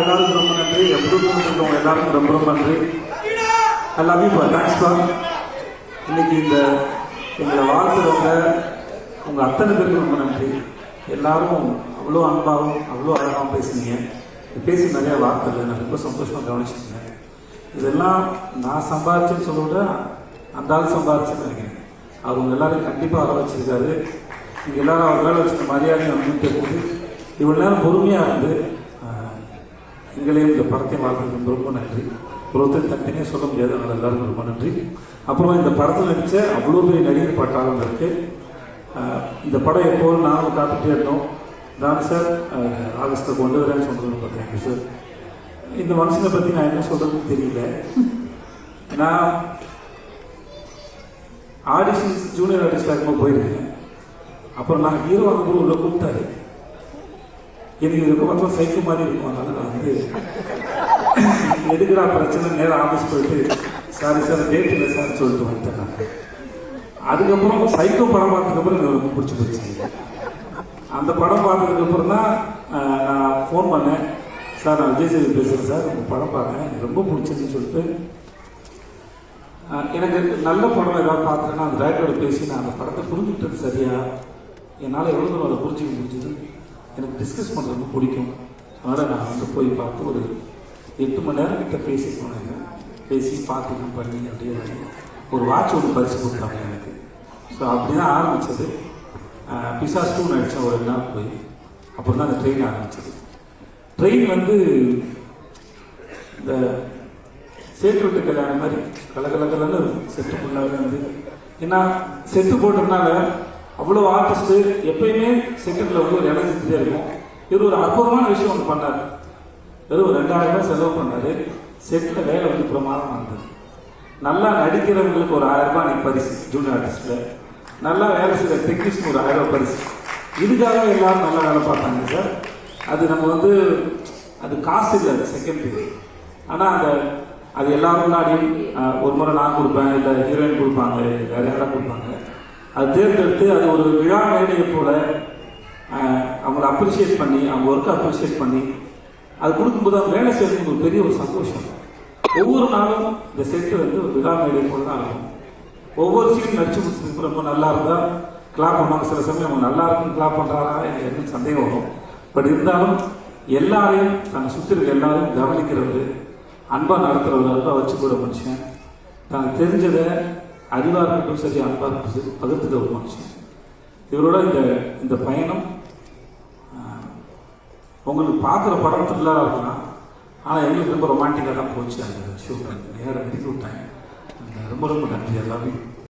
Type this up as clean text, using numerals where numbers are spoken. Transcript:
எல்லாருக்கும் ரொம்ப நன்றி. எப்படி இருக்கவங்க எல்லாருக்கும் ரொம்ப ரொம்ப நன்றி. I love you for thanks for இன்னைக்கு இந்த எங்களை வாழ்த்துறவங்க உங்கள் அத்தனை பேருக்கு ரொம்ப நன்றி. எல்லாரும் அவ்வளோ அன்பாகவும் அவ்வளோ அழகாகவும் பேசுனீங்க. பேசி நிறையா வார்த்தை இல்லை, நான் ரொம்ப சந்தோஷமாக கவனிச்சிருக்கேன். இதெல்லாம் நான் சம்பாதிச்சுன்னு சொல்ல விட அந்த ஆள் சம்பாதிச்சுன்னு நினைக்கிறேன். அவர் உங்கள் எல்லாரும் கண்டிப்பாக வர வச்சிருக்காரு. இங்கே எல்லாரும் அவர் வேலை வச்சுருக்க மரியாதையை வந்துட்டு போது இவ்வளோ நேரம் பொறுமையாக இருந்து எங்களையும் இந்த படத்தை வாழ்றதுக்கு ரொம்ப நன்றி. ஒருத்தர் தனித்தனியாக சொல்ல முடியாது, அதனால் எல்லாருக்கும் ரொம்ப நன்றி. அப்புறமா இந்த படத்தில் நடித்த அவ்வளோ பெரிய நடிகர் பட்டாளம் இருக்குது. இந்த படம் எப்போதும் நானும் காத்துட்டே இருந்தோம். தான் சார் ஆகஸ்ட்டில் கொண்டு வரேன்னு சொல்கிறது தேங்க்யூ சார். இந்த மனுஷனை பற்றி நான் என்ன சொல்கிறதுன்னு தெரியல. நான் ஆடிஷன்ஸ் ஜூனியர் ஆர்டிஸ்டாக இருக்கும்போது போயிருக்கேன். அப்புறம் நான் ஹீரோ வந்து உள்ள கூப்பிட்டாரு. எனக்கு இருக்க பார்த்தா சைக்கிள் மாதிரி இருக்கும். அதனால நான் வந்து எதுக்குடா பிரச்சனை நேரம் ஆஃபீஸ் போயிட்டு சாரி சார் டேட் இல்லை சார் சொல்லிட்டு வந்துட்டேன். நான் அதுக்கப்புறம் சைக்கோ படம் பார்த்ததுக்கப்புறம் எனக்கு ரொம்ப பிடிச்சி போச்சு. அந்த படம் பார்த்ததுக்கப்புறம் தான் நான் ஃபோன் பண்ணேன். சார் நான் விஜய் சேது பேசுகிறேன் சார், உங்கள் படம் பார்த்தேன் எனக்கு ரொம்ப பிடிச்சதுன்னு சொல்லிட்டு. எனக்கு நல்ல படம் ஏதாவது பார்த்தேன்னா அந்த டைரக்டரோட பேசி நான் அந்த படத்தை புரிஞ்சுக்கிட்டது சரியா, என்னால் எவ்வளோ தூரம் அதை புரிஞ்சிக்க முடிஞ்சது, எனக்கு டிஸ்கஸ் பண்ணுறது ரொம்ப பிடிக்கும். அதனால் நான் வந்து போய் பார்த்து ஒரு 8 மணி நேரம் கிட்ட பேசி போனேங்க. பேசி பார்த்துக்கணும் பண்ணி அப்படியே ஒரு வாட்ச் ஒன்று பரிசு கொடுத்தாங்க எனக்கு. ஸோ அப்படி தான் ஆரம்பித்தது. பிசாஸ் 2 நடித்தேன் ஒரு 2 நாள் போய். அப்புறம் தான் அந்த ட்ரெயின் ஆரம்பித்தது. ட்ரெயின் வந்து இந்த சேட்டு விட்டு கல்யாணம் மாதிரி கலகலன்னு செட்டு ஃபுல்லாகவே வந்து, ஏன்னா செட்டு போட்டதுனால அவ்வளோ ஆர்டிஸ்ட்டு எப்பயுமே செட்டில் வந்து ஒரு இடம் செஞ்சுட்டே இருக்கும். இவர் ஒரு அற்புதமான விஷயம் ஒன்று பண்ணார். வெறும் 2000 ரூபாய் செலவு பண்ணார். செட்டில் வேலை வந்து பிரமாதமாக இருந்தது. நல்லா நடிக்கிறவங்களுக்கு ஒரு 1000 ரூபாய் அன்றைக்கி பரிசு ஜூனியர் ஆர்டிஸ்டில். நல்லா வேலை செய்கிற டெக்னீஷியன் ஒரு 1000 ரூபாய் பரிசு. இதுக்காக எல்லாரும் நல்லா வேலை பார்த்தாங்க சார். அது நம்ம வந்து அது காசு இல்லை, அது செகண்டரி. ஆனால் அது எல்லாரும் முன்னாடியும் ஒரு முறை நான் கொடுப்பேன், இல்லை ஹீரோயின் கொடுப்பாங்க, வேறு யாராவது கொடுப்பாங்க. அது தேர்ந்தெடுத்து அது ஒரு விழா மேடையை போல் அவங்கள அப்ரிஷியேட் பண்ணி அவங்க ஒர்க்கை அப்ரிஷியேட் பண்ணி அது கொடுக்கும்போது அவங்க வேலை செய்யறதுக்கு ஒரு பெரிய ஒரு சந்தோஷம். ஒவ்வொரு நாளும் இந்த செட்டு வந்து ஒரு விழா மேடை போல தான் இருக்கும். ஒவ்வொரு சீனும் நடிச்சு முடிச்சதுக்கு ரொம்ப நல்லா இருந்தால் கிளாப் பண்ணுவாங்க. சில சமயம் அவங்க நல்லா இருக்குன்னு கிளாப் பண்ணுறாரா எனக்கு என்ன சந்தேகம் வரும். பட் இருந்தாலும் எல்லாரையும் தன்னை சுற்றி இருக்க எல்லாரையும் கவனிக்கிறவர், அன்பாக நடத்துகிறவர், அன்பாக வச்சு கூட மனுஷன், தனக்கு தெரிஞ்சதை அறிவாக இருக்கட்டும் சரி அன்பாக இருக்கட்டும் சரி பகிர்ந்துக்க ஒரு மனுஷன். இவரோட இந்த பயணம் உங்களுக்கு பார்க்குற படம் த்ரில்லராக இருக்கலாம். ஆனால் எங்களுக்கு ரொம்ப ரொமான்டிக்காக தான் போச்சு. அந்த ஷூட் நேரம் வெரி குட் டைம். ரொம்ப ரொம்ப நன்றி எல்லாமே.